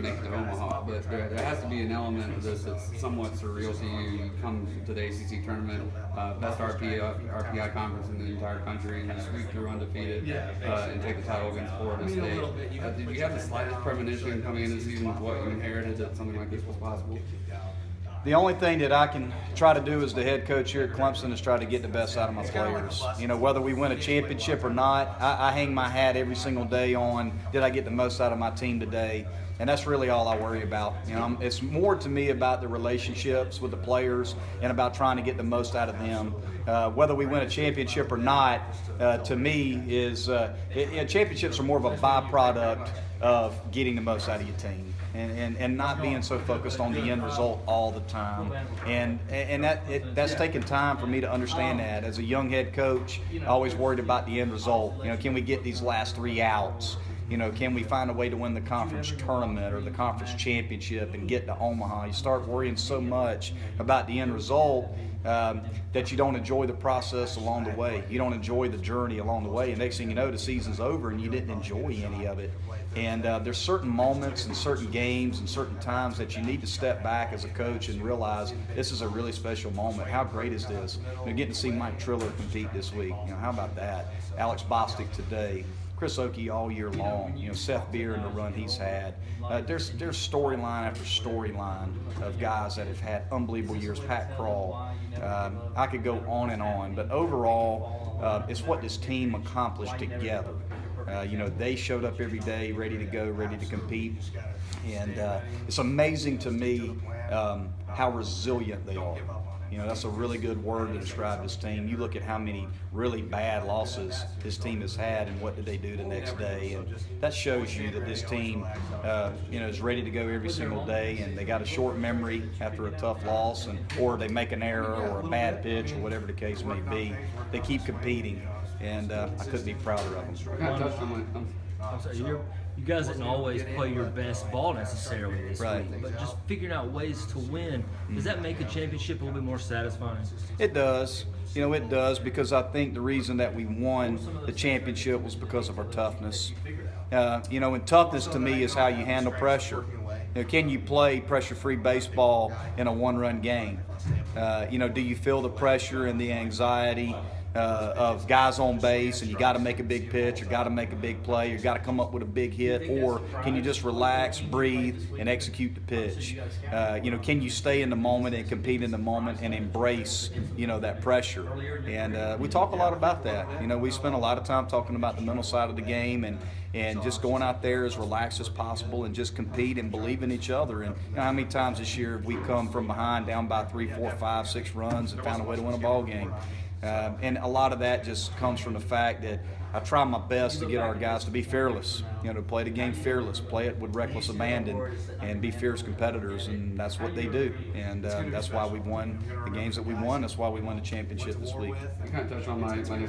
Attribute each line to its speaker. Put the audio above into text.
Speaker 1: make it to Omaha, but there has to be an element of this that's somewhat surreal to you. You come to the ACC tournament, best RPI conference in the entire country, and you sweep through undefeated and take the title against Florida State. Did you have the slightest premonition coming into the season with what you inherited that something like this was possible?
Speaker 2: The only thing that I can try to do as the head coach here at Clemson is try to get the best out of my players. You know, whether we win a championship or not, I hang my hat every single day on, did I get the most out of my team today? And that's really all I worry about. You know, it's more to me about the relationships with the players and about trying to get the most out of them. Whether we win a championship or not, to me, is championships are more of a byproduct of getting the most out of your team. And not being so focused on the end result all the time. And that's taken time for me to understand that. As a young head coach, I always worried about the end result. You know, can we get these last 3 outs? You know, can we find a way to win the conference tournament or the conference championship and get to Omaha? You start worrying so much about the end result that you don't enjoy the process along the way. You don't enjoy the journey along the way. And next thing you know, the season's over and you didn't enjoy any of it. And there's certain moments and certain games and certain times that you need to step back as a coach and realize this is a really special moment. How great is this? You know, getting to see Mike Triller compete this week. You know, how about that? Alex Bostic today. Chris Oakey all year long, you know, Seth Beer and the run he's had. There's storyline after storyline of guys that have had unbelievable years. Pat Crawl. I could go on, but overall, it's what this team accomplished together. You know, they showed up every day ready to go, ready to compete. And it's amazing to me how resilient they are. You know, that's a really good word to describe this team. You look at how many really bad losses this team has had and what did they do the next day. And that shows you that this team, you know, is ready to go every single day, and they got a short memory after a tough loss, or they make an error or a bad pitch or whatever the case may be. They keep competing, and I couldn't be prouder of them.
Speaker 3: I'm sorry, you guys didn't always play your best ball necessarily this
Speaker 2: Right.
Speaker 3: week, but just figuring out ways to win, does that make a championship a little bit more satisfying?
Speaker 2: It does. You know, it does, because I think the reason that we won the championship was because of our toughness. You know, and toughness to me is how you handle pressure. You know, can you play pressure-free baseball in a one-run game? You know, do you feel the pressure and the anxiety of guys on base, and you got to make a big pitch, or got to make a big play, or got to come up with a big hit, or can you just relax, breathe, and execute the pitch? You know, can you stay in the moment and compete in the moment and embrace, you know, that pressure? And we talk a lot about that. You know, we spend a lot of time talking about the mental side of the game, and just going out there as relaxed as possible and just compete and believe in each other. And you know, how many times this year have we come from behind down by 3, 4, 5, 6 runs and found a way to win a ball game? And a lot of that just comes from the fact that I try my best to get our guys to be fearless, you know, to play the game fearless, play it with reckless abandon, and be fierce competitors, and that's what they do. And that's why we've won the games that we won. That's why we won the championship this week.
Speaker 1: I kind of touched on my next